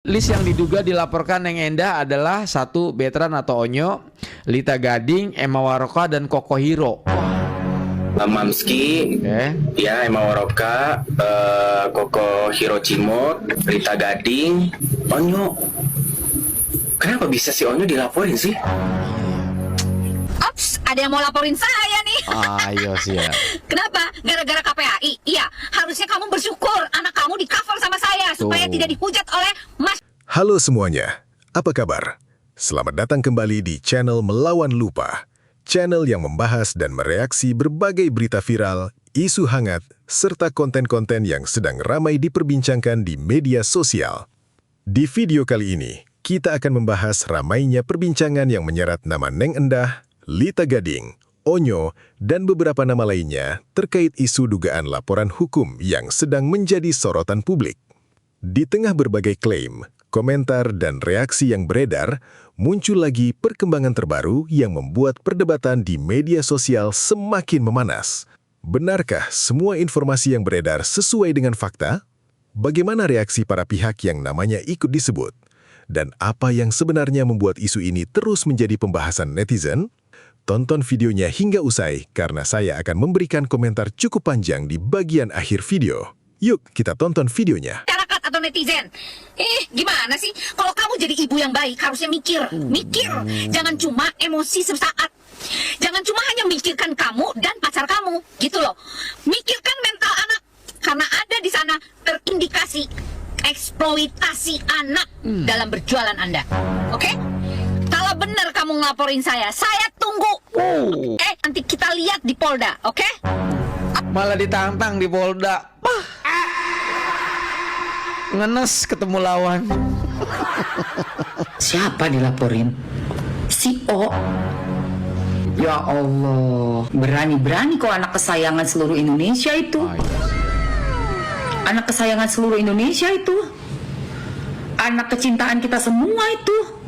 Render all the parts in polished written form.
List yang diduga dilaporkan Neng Endah adalah 1. Betran atau Onyo, Lita Gading, Emma Waroka, dan Koko Hiro. Mamski, ya Emma Waroka, Koko Hiro Cimot, Lita Gading, Onyo. Kenapa bisa si Onyo dilaporin sih? Ops, ada yang mau laporin saya nih. Ayo sih ya. Kenapa? Gara-gara KPAI? Iya, harusnya kamu bersyukur anak kamu di cover sama saya supaya tidak dihujat oleh Mas. Halo semuanya, apa kabar? Selamat datang kembali di channel Melawan Lupa, channel yang membahas dan mereaksi berbagai berita viral, isu hangat, serta konten-konten yang sedang ramai diperbincangkan di media sosial. Di video kali ini, kita akan membahas ramainya perbincangan yang menyeret nama Neng Endah, Lita Gading, Onyo, dan beberapa nama lainnya terkait isu dugaan laporan hukum yang sedang menjadi sorotan publik. Di tengah berbagai klaim, komentar, dan reaksi yang beredar, muncul lagi perkembangan terbaru yang membuat perdebatan di media sosial semakin memanas. Benarkah semua informasi yang beredar sesuai dengan fakta? Bagaimana reaksi para pihak yang namanya ikut disebut? Dan apa yang sebenarnya membuat isu ini terus menjadi pembahasan netizen? Tonton videonya hingga usai karena saya akan memberikan komentar cukup panjang di bagian akhir video. Yuk, kita tonton videonya. Masyarakat atau netizen? Gimana sih? Kalau kamu jadi ibu yang baik, harusnya mikir. Jangan cuma emosi sesaat. Jangan cuma hanya mikirkan kamu dan pacar kamu. Gitu loh. Mikirkan mental anak. Karena ada di sana terindikasi eksploitasi anak dalam berjualan Anda. Oke? Kalau benar kamu ngelaporin saya tunggu. Nanti kita lihat di Polda, oke? Malah ditantang di Polda. Ngenes ketemu lawan. Siapa dilaporin? Si O. Ya Allah, berani-berani kok anak kesayangan seluruh Indonesia itu. Anak kesayangan seluruh Indonesia itu. Anak kecintaan kita semua itu.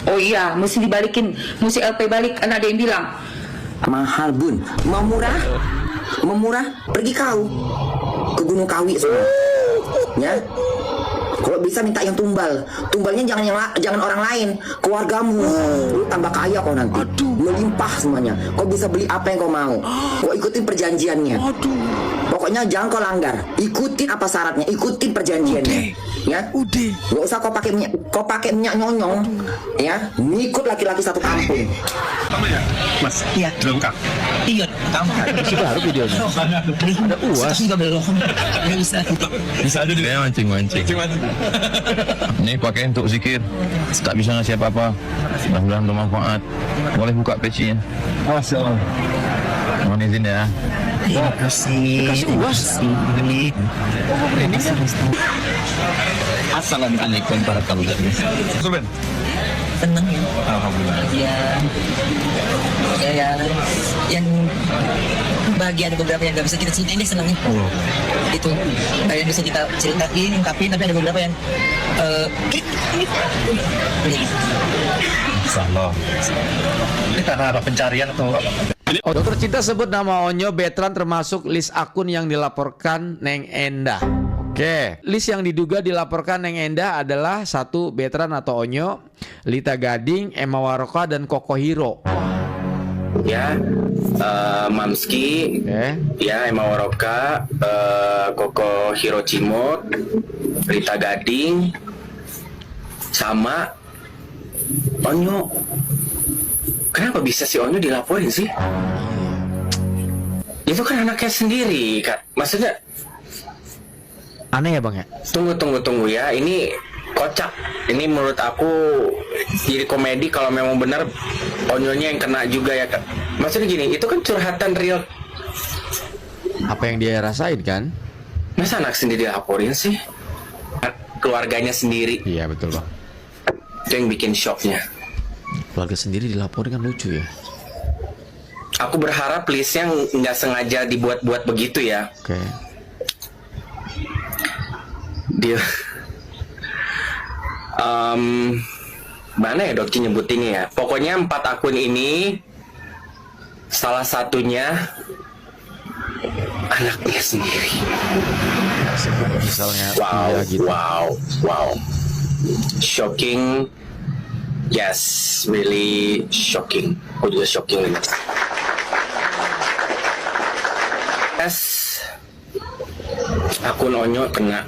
Oh iya, mesti dibalikin, mesti LP balik. Kan ada yang bilang Mahal bun, mau murah, pergi kau ke Gunung Kawi semua. Ya, kalau bisa minta yang tumbalnya jangan orang lain, keluargamu. Lu tambah kaya kau nanti, melimpah semuanya. Kau bisa beli apa yang kau mau. Kau ikutin perjanjiannya. Pokoknya jangan kau langgar. Ikutin apa syaratnya, ikutin perjanjiannya. Ya, gak usah kau pakai minyak nyonyong. Ya, ngikut laki-laki satu kampung. Ya, Mas. Iya. Belum kak? iya, kamu Sudah baru videonya. ada UAS. belum. Nggak bisa. Bisa aja dulu. Saya mancing. Ini pakai untuk zikir. Tak bisa ngasih apa-apa. Mudah-mudahan bermanfaat. Boleh buka pecinya. Masya Allah. Mohon izin ya. Terima kasih. Ini. Assalamualaikum warahmatullahi wabarakatuh. Suben. Tenang ya. Alhamdulillah. Ya, yang bahagia ada beberapa yang nggak bisa kita ceritain, ini senangnya. Itu yang bisa kita ceritain, tapi ada beberapa yang Insyaallah. Ini karena ada pencarian atau apa? Dokter Cinta sebut nama Onyo, Betran termasuk list akun yang dilaporkan Neng Endah. Oke, list yang diduga dilaporkan Neng Endah adalah 1. Betran atau Onyo, Lita Gading, Emma Waroka, dan Koko Hiro. Ya, Mamski, ya Emma Waroka, Koko Hiro Cimot, Lita Gading, sama Onyo. Kenapa bisa si Onyo dilaporin sih? Itu kan anaknya sendiri, Kak. Maksudnya Aneh ya Bang ya? Tunggu ya. Ini kocak. Ini menurut aku jadi komedi kalau memang benar Onyonya yang kena juga ya, Kak. Maksudnya gini, itu kan curhatan real. Apa yang dia rasain kan? Masa anak sendiri dilaporin sih? Keluarganya sendiri. Iya betul Bang. Itu yang bikin shocknya. Keluarga sendiri dilaporin kan lucu ya. Aku berharap listnya nggak sengaja dibuat-buat begitu ya. Oke. Dia mana ya Dokci nyebutinnya ya. Pokoknya 4 akun ini salah satunya anaknya sendiri. Misalnya Wow, iya gitu. wow. Shocking. Yes, really shocking. Aku juga shocking. Yes, akun Onyo kena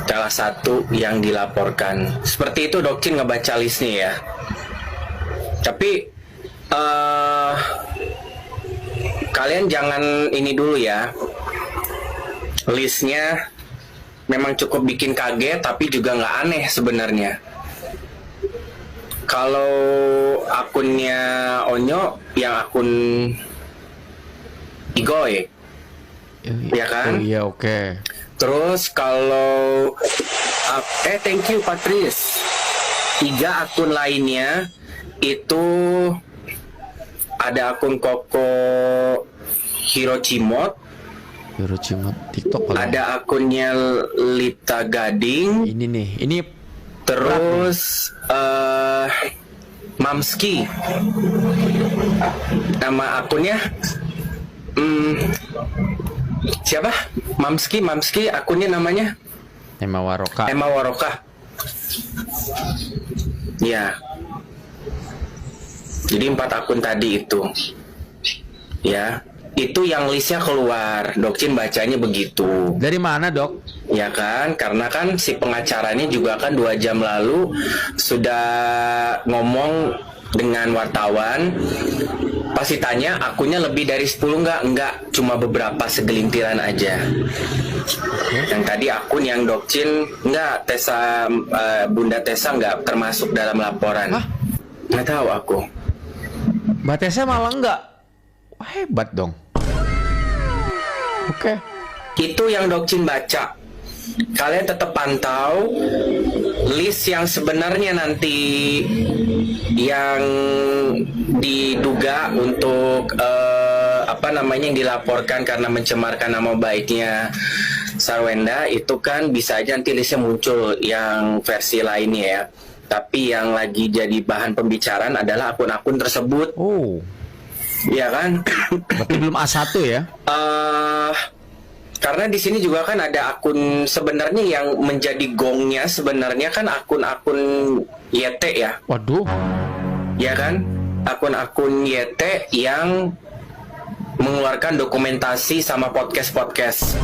salah satu yang dilaporkan. Seperti itu Dokcin ngebaca listnya ya. Tapi kalian jangan ini dulu ya. Listnya memang cukup bikin kaget, tapi juga nggak aneh sebenarnya. Kalau akunnya Onyo yang akun Igoy, ya kan? Oh, iya, oke. Terus kalau thank you Patris. 3 akun lainnya itu ada akun Koko Hirochimot, TikTok kali. ada akunnya Lita Gading, Ini nih, ini terus Mamski. Nama akunnya siapa? Mamski akunnya namanya Emma Waroka. Emma Waroka. Ya. Jadi 4 akun tadi itu. Ya. Itu yang listnya keluar. Dokcin bacanya begitu. Dari mana, Dok? Ya kan? Karena kan si pengacaranya juga kan 2 jam lalu sudah ngomong dengan wartawan. Pasti tanya akunnya lebih dari 10 enggak, cuma beberapa segelintiran aja. Yang tadi akun yang Dokcin enggak, Tessa, Bunda Tessa enggak termasuk dalam laporan. Hah? Nggak tahu aku. Mbak Tessa malah enggak. Wah, hebat dong. Oke. Itu yang Dokcin baca. Kalian tetap pantau list yang sebenarnya nanti yang diduga untuk yang dilaporkan karena mencemarkan nama baiknya Sarwenda, itu kan bisa aja nanti listnya muncul yang versi lainnya ya. Tapi yang lagi jadi bahan pembicaraan adalah akun-akun tersebut. Oh. Iya kan? Berarti belum A1 ya? Karena di sini juga kan ada akun sebenarnya yang menjadi gongnya sebenarnya kan akun-akun YT ya. Waduh. Ya kan? Akun-akun YT yang mengeluarkan dokumentasi sama podcast-podcast.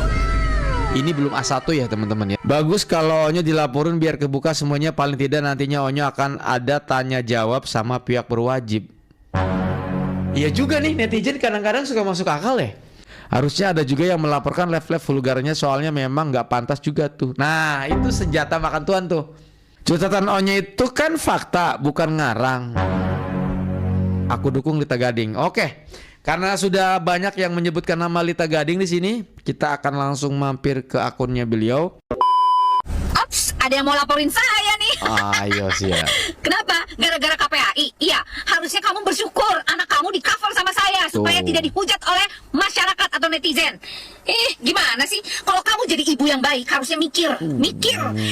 Ini belum A1 ya teman-teman ya. Bagus kalau Onyo dilaporin biar kebuka semuanya. Paling tidak nantinya Onyo akan ada tanya jawab sama pihak berwajib. Iya juga nih, netizen kadang-kadang suka masuk akal ya. Harusnya ada juga yang melaporkan live-live vulgarnya, soalnya memang nggak pantas juga tuh. Nah itu senjata makan tuan tuh. Catatan Onyo itu kan fakta, bukan ngarang. Aku dukung Lita Gading. Oke. Karena sudah banyak yang menyebutkan nama Lita Gading di sini, kita akan langsung mampir ke akunnya beliau. Ops, ada yang mau laporin saya nih. Ayo sih ya. Kenapa? Gara-gara KPAI? Iya, harusnya kamu bersyukur anak kamu di cover sama saya supaya Tuh. tidak dihujat oleh masyarakat atau netizen. Gimana sih? Kalau kamu jadi ibu yang baik harusnya mikir.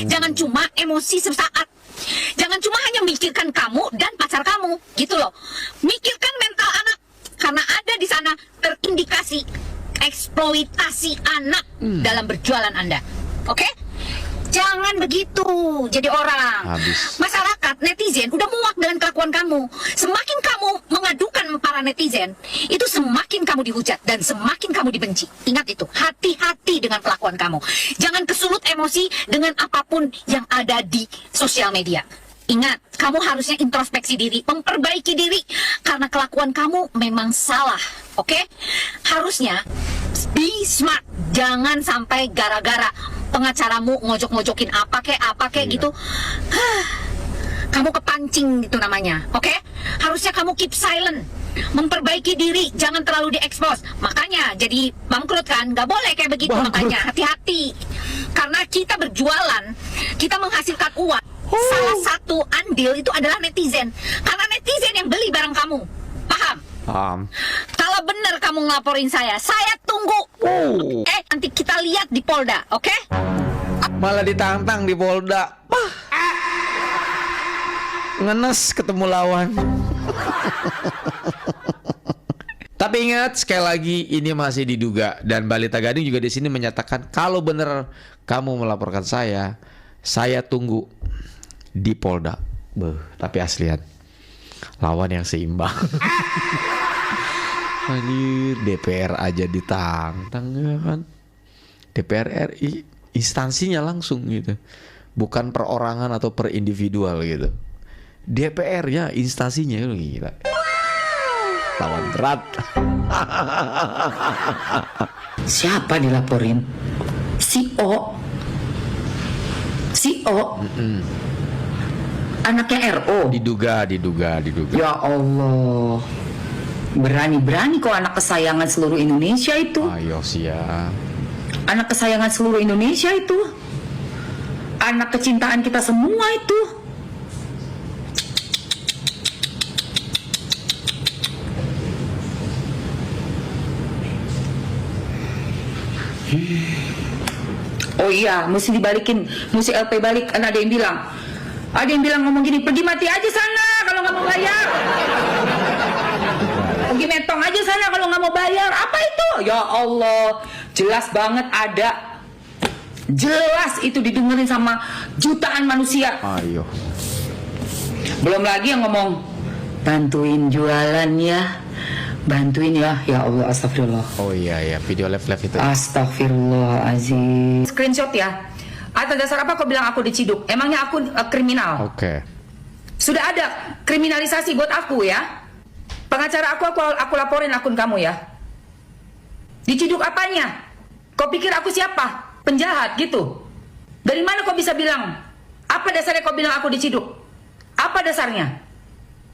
Jangan cuma emosi sesaat. Jangan cuma hanya mikirkan kamu dan pacar kamu, gitu loh. Mikirkan mental anak. Karena ada di sana terindikasi eksploitasi anak dalam berjualan Anda. Oke? Jangan begitu jadi orang. Habis. Masyarakat, netizen udah muak dengan kelakuan kamu. Semakin kamu mengadukan para netizen, itu semakin kamu dihujat dan semakin kamu dibenci. Ingat itu, hati-hati dengan kelakuan kamu. Jangan kesulut emosi dengan apapun yang ada di sosial media. Ingat, kamu harusnya introspeksi diri, memperbaiki diri, karena kelakuan kamu memang salah, oke? Harusnya be smart, jangan sampai gara-gara pengacaramu ngojok-ngojokin apa kek gitu, kamu kepancing gitu namanya, oke? Harusnya kamu keep silent, memperbaiki diri, jangan terlalu diekspos. Makanya jadi bangkrut kan, nggak boleh kayak begitu. Bangkrut. Makanya hati-hati, karena kita berjualan, kita menghasilkan uang. Salah satu andil itu adalah netizen, karena netizen yang beli barang kamu, paham? Kalau benar kamu ngelaporin saya tunggu. Nanti kita lihat di Polda, oke? Malah ditantang di Polda. Ngenes ketemu lawan. Tapi ingat sekali lagi ini masih diduga dan Balita Gading juga di sini menyatakan kalau benar kamu melaporkan saya tunggu di Polda. Tapi aslian lawan yang seimbang. Anjir, DPR aja ditantang ya kan. DPR RI instansinya langsung gitu. Bukan perorangan atau per individual gitu. DPR-nya instansinya gila. Lawan berat. Siapa dilaporin? Si O. Anaknya RO. Diduga. Ya Allah. Berani-berani kok anak kesayangan seluruh Indonesia itu. Ayo siap. Anak kesayangan seluruh Indonesia itu. Anak kecintaan kita semua itu. Oh iya, mesti dibalikin, mesti LP balik. Kan ada yang bilang ngomong gini, pergi mati aja sana kalau nggak mau bayar. Pergi metong aja sana kalau nggak mau bayar. Apa itu? Ya Allah, jelas banget ada. Jelas itu didengerin sama jutaan manusia. Ayo. Belum lagi yang ngomong, bantuin jualan ya. Bantuin ya Allah, astagfirullah. Oh iya, video live itu. Astagfirullahaladzim. Screenshot ya. Atas dasar apa kau bilang aku diciduk? Emangnya aku kriminal? Oke. Sudah ada kriminalisasi buat aku ya. Pengacara aku laporin akun kamu ya. Diciduk apanya? Kau pikir aku siapa? Penjahat gitu? Dari mana kau bisa bilang? Apa dasarnya kau bilang aku diciduk? Apa dasarnya?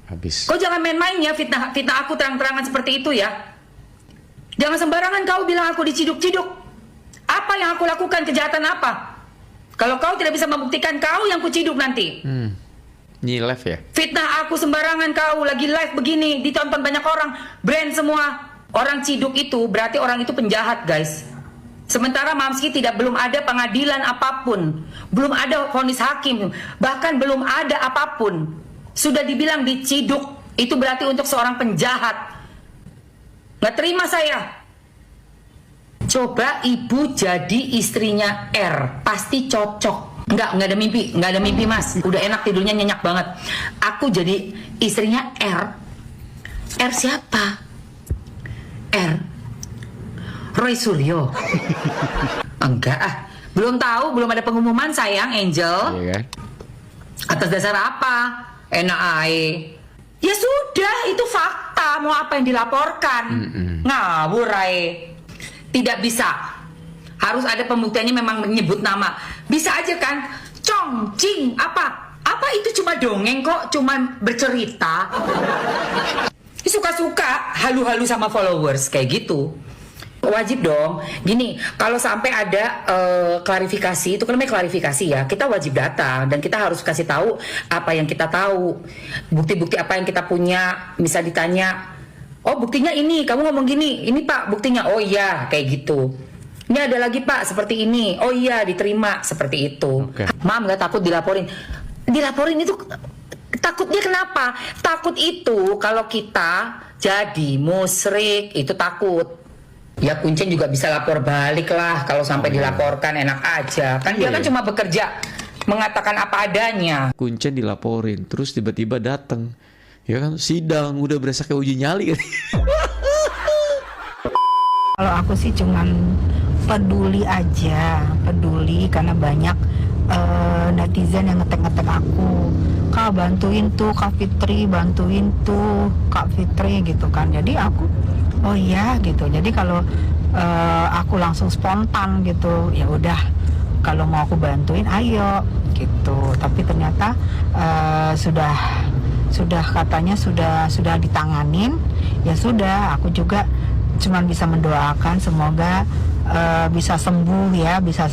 Habis. Kau jangan main-main ya fitnah aku terang-terangan seperti itu ya. Jangan sembarangan kau bilang aku diciduk-ciduk. Apa yang aku lakukan, kejahatan apa? Kalau kau tidak bisa membuktikan, kau yang kuciduk nanti. Ini live ya? Fitnah aku sembarangan, kau lagi live begini, ditonton banyak orang, brand semua. Orang ciduk itu berarti orang itu penjahat guys. Sementara Mamski belum ada pengadilan apapun, belum ada vonis hakim, bahkan belum ada apapun. Sudah dibilang diciduk, itu berarti untuk seorang penjahat. Nggak terima saya. Coba ibu jadi istrinya R, pasti cocok. Nggak ada mimpi mas. Udah enak tidurnya, nyenyak banget. Aku jadi istrinya R. R siapa? R Roy Suryo. Enggak belum tahu, belum ada pengumuman sayang Angel. Iya kan? Atas dasar apa? Enak ae. Ya sudah, itu fakta. Mau apa yang dilaporkan? Ngawur ae. Tidak bisa. Harus ada pembuktiannya, memang menyebut nama. Bisa aja kan? Cong, cing, apa? Apa itu cuma dongeng kok, cuma bercerita. Suka-suka halu-halu sama followers kayak gitu. Wajib dong. Gini, kalau sampai ada klarifikasi, itu kan namanya klarifikasi ya. Kita wajib datang dan kita harus kasih tahu apa yang kita tahu. Bukti-bukti apa yang kita punya. Misal ditanya, oh buktinya ini, kamu ngomong gini, ini pak buktinya. Oh iya, kayak gitu. Ini ada lagi pak, seperti ini. Oh iya, diterima, seperti itu. Okay. Mam nggak takut dilaporin. Dilaporin itu takutnya kenapa? Takut itu kalau kita jadi musyrik, itu takut. Ya Kuncen juga bisa lapor balik lah kalau sampai dilaporkan, enak aja. Kan dia kan cuma bekerja mengatakan apa adanya. Kuncen dilaporin, terus tiba-tiba datang. Ya kan sidang udah berasa kayak uji nyali kan. Kalau aku sih cuman peduli aja, peduli karena banyak netizen yang ngetek-ngetek aku. Kak bantuin tuh Kak Fitri, bantuin tuh Kak Fitri gitu kan. Jadi aku oh iya gitu. Jadi kalau aku langsung spontan gitu, ya udah kalau mau aku bantuin ayo gitu. Tapi ternyata sudah katanya sudah ditanganin. Ya sudah, aku juga cuman bisa mendoakan semoga bisa sembuh ya, bisa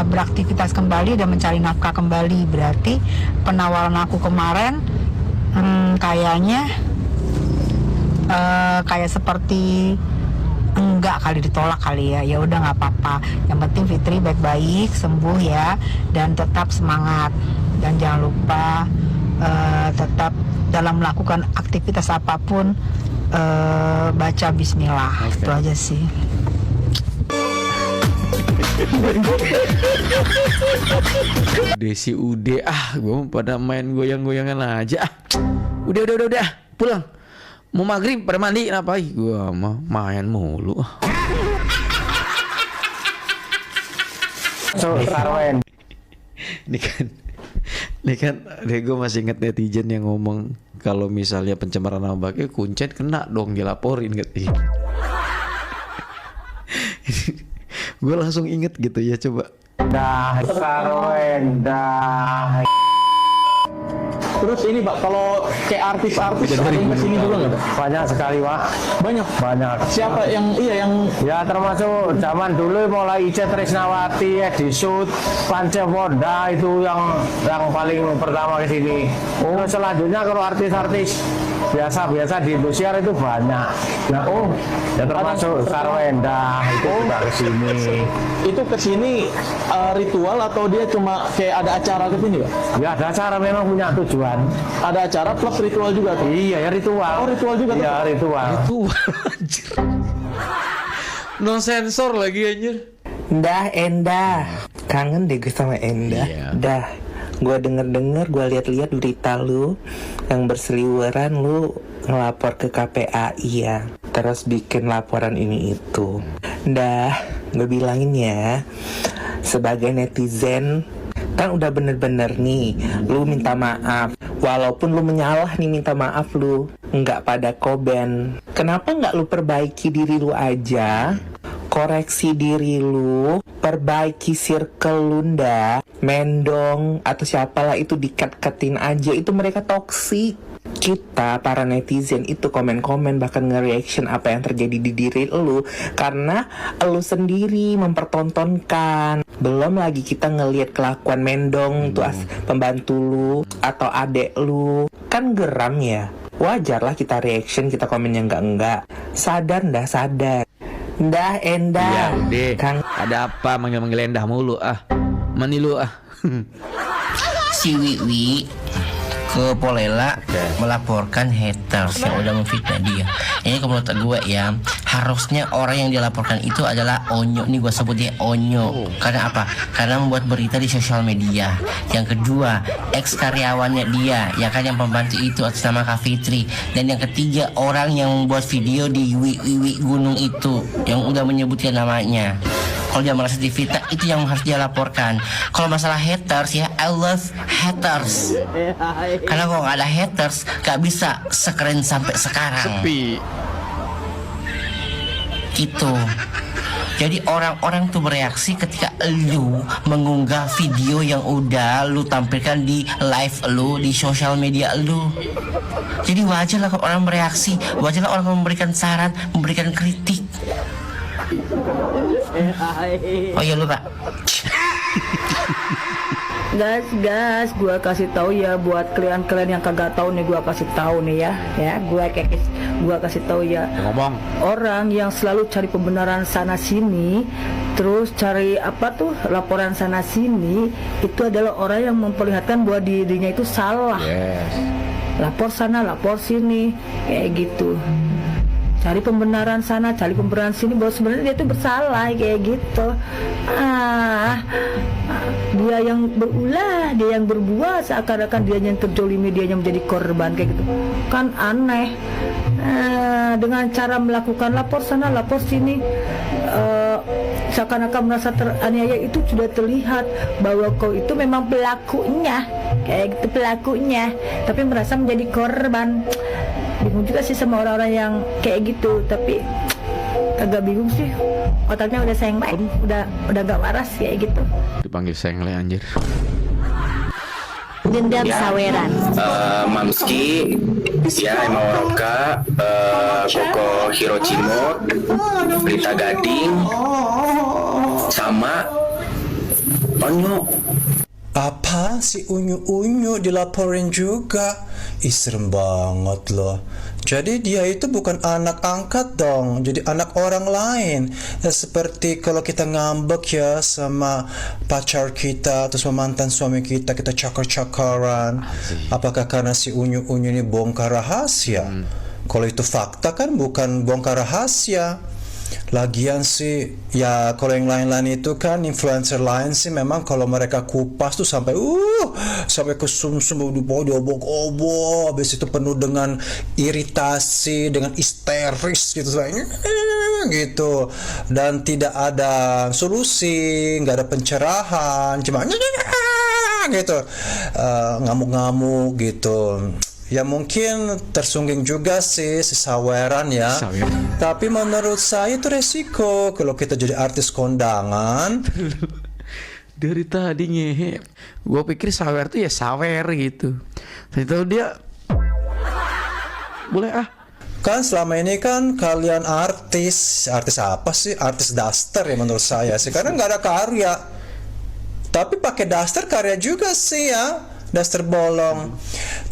beraktivitas kembali dan mencari nafkah kembali. Berarti penawaran aku kemarin kayaknya kayak seperti enggak kali, ditolak kali ya. Ya udah nggak apa-apa. Yang penting Fitri baik-baik, sembuh ya, dan tetap semangat. dan jangan lupa tetap dalam melakukan aktivitas apapun baca bismillah. Itu aja sih. Desi udah gue pada main goyang-goyangan aja. Udah pulang. Mau maghrib pada mandi ngapain? Gue mah main mulu. Ini kan gue masih inget netizen yang ngomong kalau misalnya pencemaran nama baik kuncen kena dong dilaporin gitu. Gue langsung inget gitu ya, coba. Terus ini Pak, kalau kayak artis-artis ada yang kesini juga nggak? Banyak sekali Pak. Banyak. Siapa yang Ya termasuk zaman dulu mulai Ica Trisnawati, Edi Sud, Pancewoda itu yang paling pertama ke sini. Terus selanjutnya kalau artis-artis biasa di Indosiar itu banyak. Ya termasuk Sarwenda itu juga ke sini. itu kesini ritual atau dia cuma kayak ada acara kesini Pak? Ya ada acara, memang punya tujuan. Ada acara plus ritual juga tuh? Iya ya ritual. Oh ritual juga tuh? Iya ritual. Anjir. No sensor lagi anjir. Endah, kangen deh gue sama Endah. Iya. Dah, gue denger, gue lihat-lihat berita lu yang berseliweran, lu ngelapor ke KPAI ya, terus bikin laporan ini itu. Dah, gue bilangin ya, sebagai netizen kan udah bener-bener nih, lu minta maaf. Walaupun lu menyalah nih, minta maaf lu nggak pada komen. Kenapa nggak lu perbaiki diri lu aja? Koreksi diri lu, perbaiki circle lu nda, Mendong atau siapalah itu dikat-katin aja, itu mereka toksik. Kita para netizen itu komen-komen bahkan nge-reaction apa yang terjadi di diri lu karena lu sendiri mempertontonkan. Belum lagi kita ngelihat kelakuan Mendong tuh pembantu lu atau adek lu, kan geram ya. Wajar lah kita reaction, kita komen yang enggak. Sadar ndah, sadar. Ndah, Endah. Ya udah. Kang, ada apa manggil-manggil Endah mulu Mani lu Si Wiwi ke Polela melaporkan haters yang udah memfitnah dia. Ini kalau menurut gue ya, harusnya orang yang dilaporkan itu adalah Onyo. Nih gue sebut dia Onyo. Karena apa? Karena membuat berita di sosial media. Yang kedua, ex karyawannya dia, ya kan, yang pembantu itu atas nama Kak Fitri. Dan yang ketiga, orang yang membuat video di Wiwi Gunung itu, yang udah menyebutkan namanya. Kalau dia merasa difitnah, itu yang harus dia laporkan. Kalau masalah haters ya, I love haters. Karena kalau nggak ada haters, nggak bisa sekeren sampai sekarang. Sepi. Gitu. Jadi orang-orang tuh bereaksi ketika lu mengunggah video yang udah lu tampilkan di live lu, di sosial media lu. Jadi wajar lah kalau orang bereaksi, wajar lah orang memberikan saran, memberikan kritik. Oh iya lu Pak. Gas, gua kasih tahu ya buat kalian yang kagak tahu nih, gua kasih tahu nih ya, gua kasih tahu ya. Ngomong. Orang yang selalu cari pembenaran sana sini, terus cari laporan sana sini, itu adalah orang yang memperlihatkan bahwa dirinya itu salah. Yes. Lapor sana, lapor sini, kayak gitu. Cari pembenaran sana, cari pembenaran sini, bahwa sebenarnya dia itu bersalah, kayak gitu. Dia yang berulah, dia yang berbuat seakan-akan dia yang terjolimi, dia yang menjadi korban, kayak gitu. Kan aneh. Dengan cara melakukan lapor sana, lapor sini, seakan-akan merasa teraniaya, itu sudah terlihat bahwa kau itu memang pelakunya, kayak gitu, pelakunya, tapi merasa menjadi korban. Bingung juga sih sama orang-orang yang kayak gitu, tapi agak bingung sih, otaknya udah sayang baik, udah gak waras kayak gitu. Dipanggil sengle anjir. Dendam saweran. Mamski, ya Emma Waroka, Koko Hiroshima, Berita Gading, sama Onyo. Apa si unyu-unyu dilaporin juga? Ih, serem banget loh. Jadi dia itu bukan anak angkat dong, jadi anak orang lain. Ya, seperti kalau kita ngambek ya sama pacar kita atau sama mantan suami kita cakar-cakaran. Apakah karena si unyu-unyu ini bongkar rahasia? Kalau itu fakta kan bukan bongkar rahasia. Lagian sih ya kalau yang lain-lain itu kan influencer lain sih memang kalau mereka kupas tuh sampai ke sumsum diobok-obok, habis itu penuh dengan iritasi, dengan histeris gitu gitu, dan tidak ada solusi, nggak ada pencerahan, cuma gitu, ngamuk-ngamuk gitu. Ya mungkin tersungking juga sih si Saweran ya. Tapi menurut saya itu resiko kalau kita jadi artis kondangan. Dari tadi ngehe, gue pikir sawer tuh ya sawer gitu. Ternyata dia boleh Kan selama ini kan kalian artis apa sih? Artis daster ya menurut saya sih, karena nggak ada karya. Tapi pakai daster karya juga sih ya, daster bolong.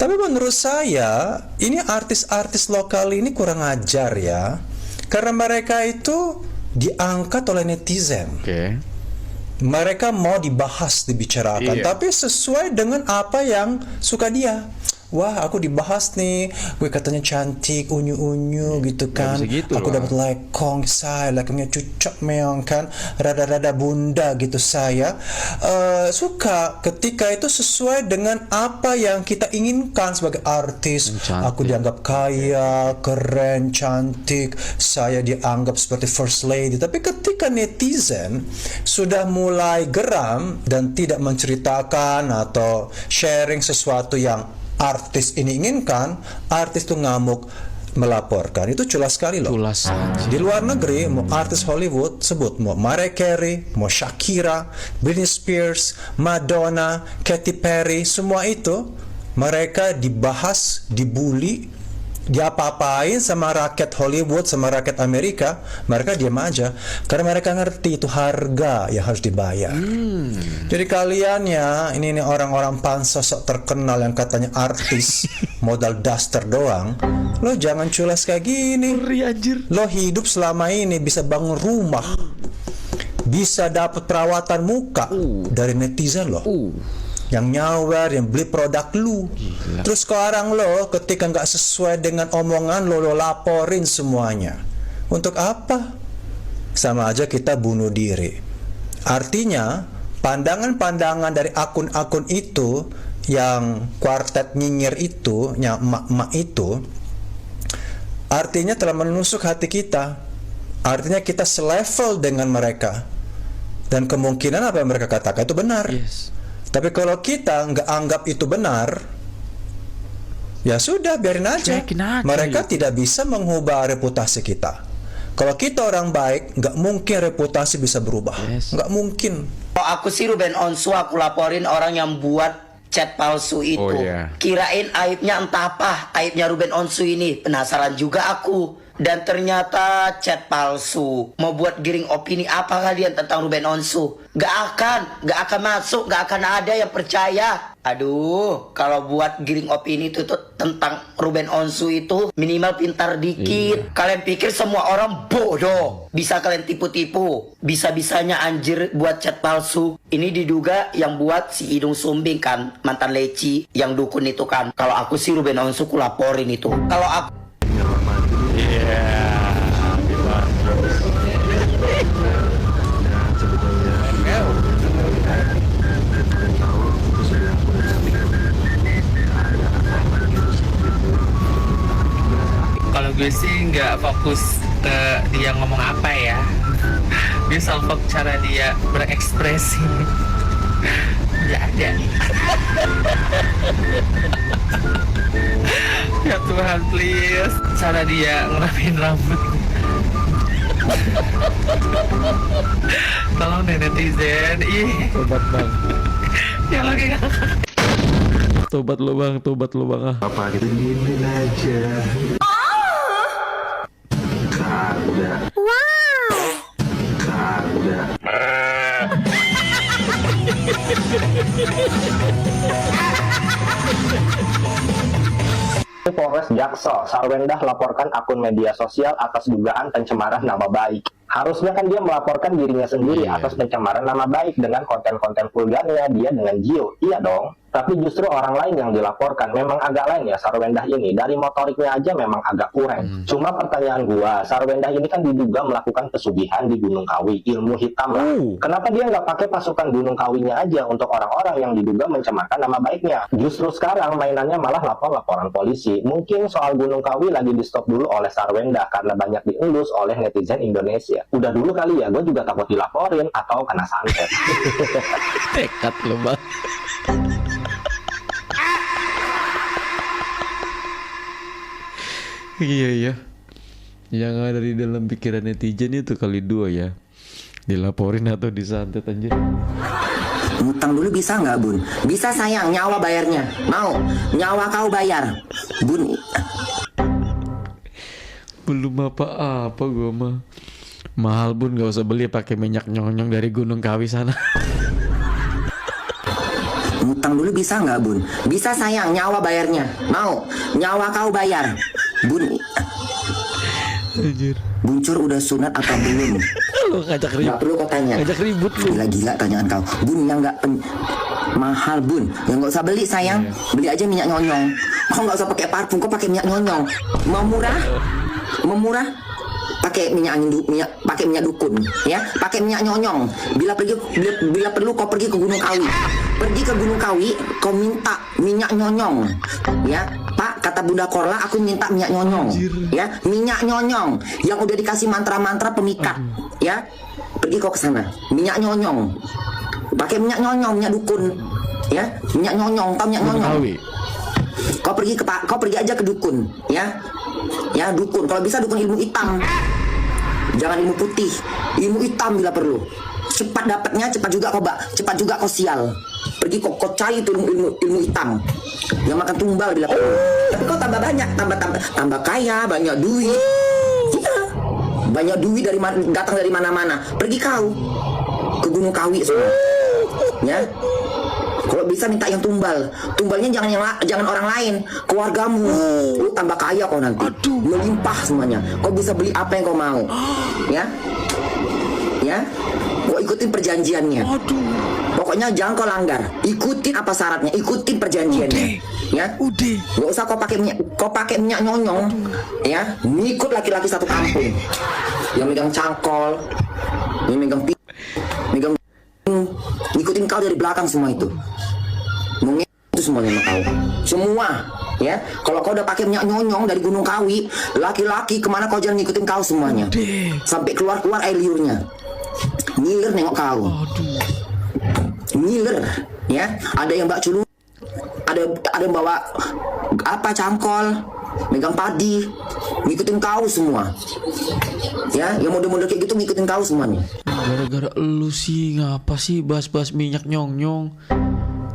Tapi menurut saya ini artis-artis lokal ini kurang ajar ya, karena mereka itu diangkat oleh netizen. Mereka mau dibahas, dibicarakan, tapi sesuai dengan apa yang suka dia. Wah, aku dibahas nih, gue katanya cantik, unyu-unyu gitu kan. Gitu aku dapat lekong, lekongnya cucok meong kan, rada-rada bunda gitu saya. Suka ketika itu sesuai dengan apa yang kita inginkan sebagai artis. Aku dianggap kaya, keren, cantik, saya dianggap seperti first lady. Tapi ketika netizen sudah mulai geram dan tidak menceritakan atau sharing sesuatu yang artis ini inginkan, artis tuh ngamuk melaporkan. Itu jelas sekali loh. Di luar negeri, mau artis Hollywood sebut, mau Mariah Carey, mau Shakira, Britney Spears, Madonna, Katy Perry, semua itu mereka dibahas, dibully, diapa-apain sama rakyat Hollywood, sama rakyat Amerika. Mereka diam aja karena mereka ngerti itu harga yang harus dibayar. Jadi kalian ya, ini orang-orang pansos sok terkenal yang katanya artis modal daster doang, lo jangan culas kayak gini. Lo hidup selama ini bisa bangun rumah, bisa dapat perawatan muka dari netizen lo, yang nyawer, yang beli produk lu. Terus sekarang lo ketika nggak sesuai dengan omongan lo laporin semuanya. Untuk apa? Sama aja kita bunuh diri. Artinya pandangan-pandangan dari akun-akun itu, yang kuartet nyinyir itu, yang emak-emak itu, artinya telah menusuk hati kita. Artinya kita selevel dengan mereka, dan kemungkinan apa yang mereka katakan itu benar. Tapi kalau kita nggak anggap itu benar, ya sudah, biarin aja. Mereka tidak bisa mengubah reputasi kita. Kalau kita orang baik, nggak mungkin reputasi bisa berubah. Nggak mungkin. Kalau aku sih Ruben Onsu, aku laporin orang yang buat chat palsu itu. Kirain aibnya entah apa, aibnya Ruben Onsu ini. Penasaran juga aku. Dan ternyata chat palsu. Mau buat giring opini apa kalian tentang Ruben Onsu? Gak akan masuk, gak akan ada yang percaya. Aduh, kalau buat giring opini itu tuh tentang Ruben Onsu itu minimal pintar dikit. Kalian pikir semua orang bodoh? Bisa kalian tipu-tipu? Bisa-bisanya anjir buat chat palsu. Ini diduga yang buat si Hidung Sumbing kan, mantan leci, yang dukun itu kan. Kalau aku sih Ruben Onsu ku laporin itu. Kalau aku kalau gue sih nggak fokus ke dia ngomong apa ya, gue selalu fokus cara dia berekspresi. Nggak ada. Ya Tuhan, please, cara dia ngerapiin rambut. Tolong deh netizen. Tobat bang. Ya lagi Tobat lo bang. Apa gitu gini aja. Wow. Polres Jaksel, Sarwendah laporkan akun media sosial atas dugaan pencemaran nama baik. Harusnya kan dia melaporkan dirinya sendiri atas pencemaran nama baik dengan konten-konten vulgarnya dia dengan Gio. Iya dong. Tapi justru orang lain yang dilaporkan. Memang agak lain ya Sarwendah ini. Dari motoriknya aja memang agak kurang. Cuma pertanyaan gua, Sarwendah ini kan diduga melakukan pesugihan di Gunung Kawi, ilmu hitam lah. Kenapa dia nggak pakai pasukan Gunung Kawinya aja untuk orang-orang yang diduga mencemarkan nama baiknya? Justru sekarang mainannya malah laporan polisi. Mungkin soal Gunung Kawi lagi di stop dulu oleh Sarwendah karena banyak diendus oleh netizen Indonesia. Udah dulu kali ya, gue juga takut dilaporin atau kena santet. Tekad lo bang. Iya. Yang ada di dalam pikiran netizen itu kali dua ya. Dilaporin atau disantet anjir. Ngutang dulu bisa nggak Bun? Bisa sayang, nyawa bayarnya. Mau? Nyawa kau bayar. Bun. Belum apa-apa gue mah. Mahal Bun, gak usah beli pakai minyak nyonyong dari Gunung Kawi sana. Ngutang dulu bisa nggak Bun? Bisa sayang, nyawa bayarnya. Mau? Nyawa kau bayar. Bun. Anjir. Buncur udah sunat atau belum? Lu ngajak ribut. Gak perlu kau tanya. Ngajak ribut lu. Gila-gila tanyaan kau. Bun yang nggak mahal Bun. Yang nggak usah beli sayang. Beli aja minyak nyonyong. Kau nggak usah pakai parfum, kau pakai minyak nyonyong. Mau murah? Mau murah? Pakai minyak angin, pakai minyak dukun, ya, pakai minyak nyonyong. Bila perlu kau pergi ke Gunung Kawi. Pergi ke Gunung Kawi, kau minta minyak nyonyong, ya. Pak, kata Bunda Korla, aku minta minyak nyonyong, ya, minyak nyonyong yang udah dikasih mantra-mantra pemikat, ya. Pergi kau ke sana, minyak nyonyong, pakai minyak nyonyong, minyak dukun, ya, minyak nyonyong, tau minyak nyonyong. Kau pergi aja ke dukun, ya. Ya dukun, kalau bisa dukun ilmu hitam. Jangan ilmu putih, ilmu hitam bila perlu. Cepat dapatnya, cepat juga kau sial. Pergi kau cari itu ilmu hitam. Yang makan tumbal bila perlu. Tapi kau tambah banyak, tambah kaya, banyak duit. Iya. Banyak duit datang dari mana-mana. Pergi kau ke Gunung Kawi semua. Ya. Kalau bisa minta yang tumbal. Tumbalnya jangan orang lain, keluargamu. Lu tambah kaya kau nanti. Melimpah semuanya. Kau bisa beli apa yang kau mau. Ya. Ya. Kau ikutin perjanjiannya. Pokoknya jangan kau langgar. Ikutin apa syaratnya, ikutin perjanjiannya. Ya. Gak usah kau pakai minyak nyonyong. Ya. Ngikut laki-laki satu kampung. Yang megang cangkol, yang megang ngikutin kau dari belakang semua itu. Itu semuanya sama kau. Semua, ya. Kalau kau udah pakai minyak nyonyong dari Gunung Kawi, laki-laki kemana kau jangan ngikutin kau semuanya. Sampai keluar air liurnya. Ngiler nengok kau. Ngiler, ya. Ada yang bawa culun, ada yang bawa apa cangkol, megang padi, ngikutin kau semua. Ya, yang model-model kayak gitu ngikutin kau semuanya. Gara-gara lu sih ngapa sih bahas-bahas minyak nyonyong?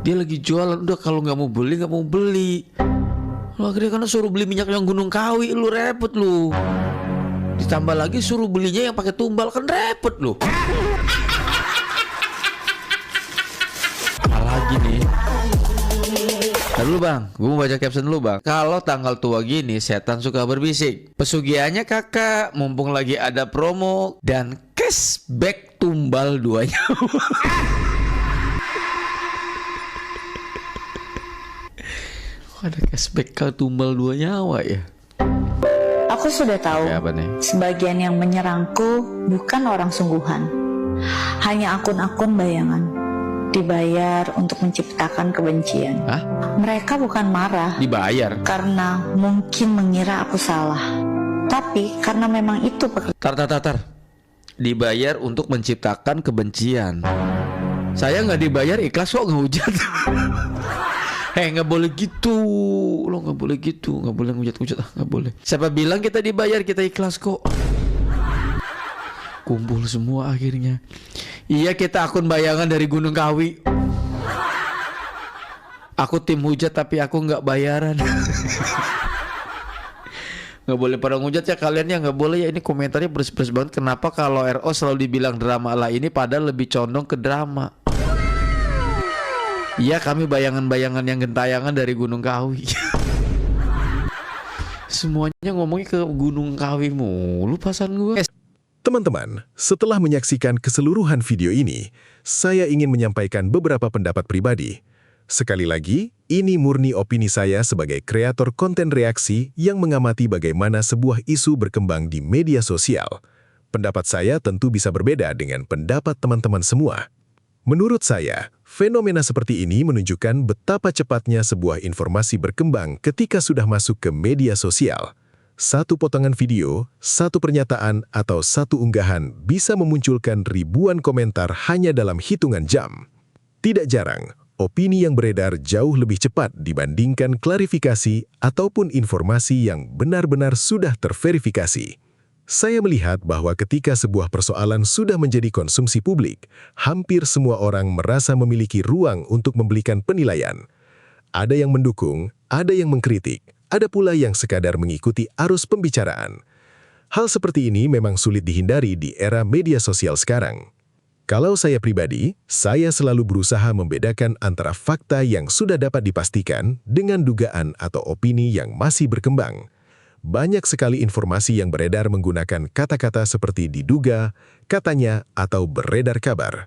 Dia lagi jualan, udah kalau nggak mau beli. Lu akhirnya kan suruh beli minyak yang Gunung Kawi, lu repot lu. Ditambah lagi suruh belinya yang pakai tumbal, kan repot lu. Apalagi nih. Dulu bang, gue mau baca caption dulu bang. Kalau tanggal tua gini setan suka berbisik. Pesugihannya kakak, mumpung lagi ada promo dan cashback tumbal 2 nyawa. Ada cashback ke tumbal 2 nyawa ya. Aku sudah tahu sebagian yang menyerangku bukan orang sungguhan, hanya akun-akun bayangan. Dibayar untuk menciptakan kebencian. Hah? Mereka bukan marah. Dibayar? Karena mungkin mengira aku salah. Tapi karena memang itu pekerjaan. Tar. Dibayar untuk menciptakan kebencian. Saya nggak dibayar ikhlas kok ngehujat. Nggak boleh gitu. Lo nggak boleh gitu. Nggak boleh ngehujat-ngehujat. Nggak boleh. Siapa bilang kita dibayar, kita ikhlas kok. Kumpul semua akhirnya. Iya, kita akun bayangan dari Gunung Kawi. Aku tim hujat tapi aku nggak bayaran. Nggak boleh pada ngujat ya kalian ya, nggak boleh ya. Ini komentarnya beres-beres banget. Kenapa kalau RO selalu dibilang drama lah ini, padahal lebih condong ke drama. Iya, kami bayangan-bayangan yang gentayangan dari Gunung Kawi. Semuanya ngomongnya ke Gunung Kawi mulu pasan gue. Teman-teman, setelah menyaksikan keseluruhan video ini, saya ingin menyampaikan beberapa pendapat pribadi. Sekali lagi, ini murni opini saya sebagai kreator konten reaksi yang mengamati bagaimana sebuah isu berkembang di media sosial. Pendapat saya tentu bisa berbeda dengan pendapat teman-teman semua. Menurut saya, fenomena seperti ini menunjukkan betapa cepatnya sebuah informasi berkembang ketika sudah masuk ke media sosial. Satu potongan video, satu pernyataan, atau satu unggahan bisa memunculkan ribuan komentar hanya dalam hitungan jam. Tidak jarang, opini yang beredar jauh lebih cepat dibandingkan klarifikasi ataupun informasi yang benar-benar sudah terverifikasi. Saya melihat bahwa ketika sebuah persoalan sudah menjadi konsumsi publik, hampir semua orang merasa memiliki ruang untuk memberikan penilaian. Ada yang mendukung, ada yang mengkritik, ada pula yang sekadar mengikuti arus pembicaraan. Hal seperti ini memang sulit dihindari di era media sosial sekarang. Kalau saya pribadi, saya selalu berusaha membedakan antara fakta yang sudah dapat dipastikan dengan dugaan atau opini yang masih berkembang. Banyak sekali informasi yang beredar menggunakan kata-kata seperti diduga, katanya, atau beredar kabar.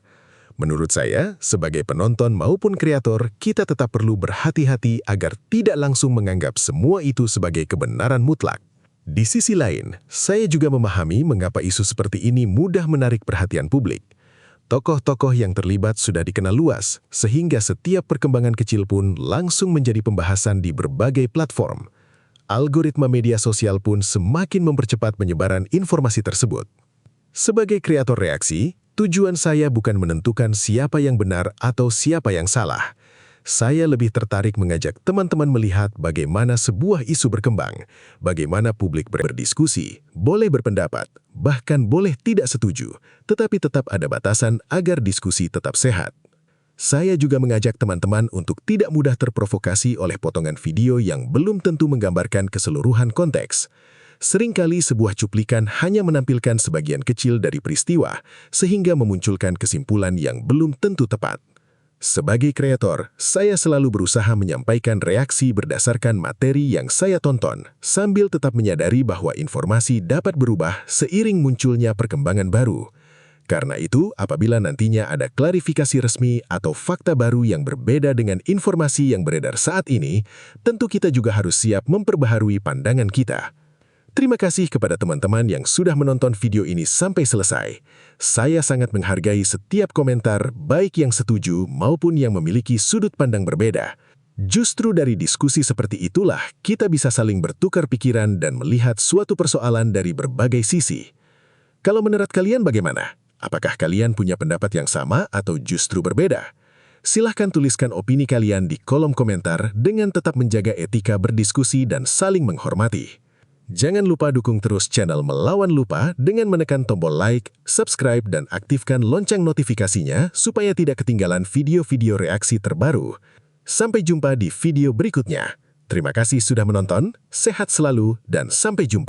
Menurut saya, sebagai penonton maupun kreator, kita tetap perlu berhati-hati agar tidak langsung menganggap semua itu sebagai kebenaran mutlak. Di sisi lain, saya juga memahami mengapa isu seperti ini mudah menarik perhatian publik. Tokoh-tokoh yang terlibat sudah dikenal luas, sehingga setiap perkembangan kecil pun langsung menjadi pembahasan di berbagai platform. Algoritma media sosial pun semakin mempercepat penyebaran informasi tersebut. Sebagai kreator reaksi, tujuan saya bukan menentukan siapa yang benar atau siapa yang salah. Saya lebih tertarik mengajak teman-teman melihat bagaimana sebuah isu berkembang, bagaimana publik berdiskusi, boleh berpendapat, bahkan boleh tidak setuju, tetapi tetap ada batasan agar diskusi tetap sehat. Saya juga mengajak teman-teman untuk tidak mudah terprovokasi oleh potongan video yang belum tentu menggambarkan keseluruhan konteks. Seringkali sebuah cuplikan hanya menampilkan sebagian kecil dari peristiwa, sehingga memunculkan kesimpulan yang belum tentu tepat. Sebagai kreator, saya selalu berusaha menyampaikan reaksi berdasarkan materi yang saya tonton, sambil tetap menyadari bahwa informasi dapat berubah seiring munculnya perkembangan baru. Karena itu, apabila nantinya ada klarifikasi resmi atau fakta baru yang berbeda dengan informasi yang beredar saat ini, tentu kita juga harus siap memperbaharui pandangan kita. Terima kasih kepada teman-teman yang sudah menonton video ini sampai selesai. Saya sangat menghargai setiap komentar, baik yang setuju maupun yang memiliki sudut pandang berbeda. Justru dari diskusi seperti itulah kita bisa saling bertukar pikiran dan melihat suatu persoalan dari berbagai sisi. Kalau menurut kalian bagaimana? Apakah kalian punya pendapat yang sama atau justru berbeda? Silahkan tuliskan opini kalian di kolom komentar dengan tetap menjaga etika berdiskusi dan saling menghormati. Jangan lupa dukung terus channel Melawan Lupa dengan menekan tombol like, subscribe, dan aktifkan lonceng notifikasinya supaya tidak ketinggalan video-video reaksi terbaru. Sampai jumpa di video berikutnya. Terima kasih sudah menonton, sehat selalu, dan sampai jumpa.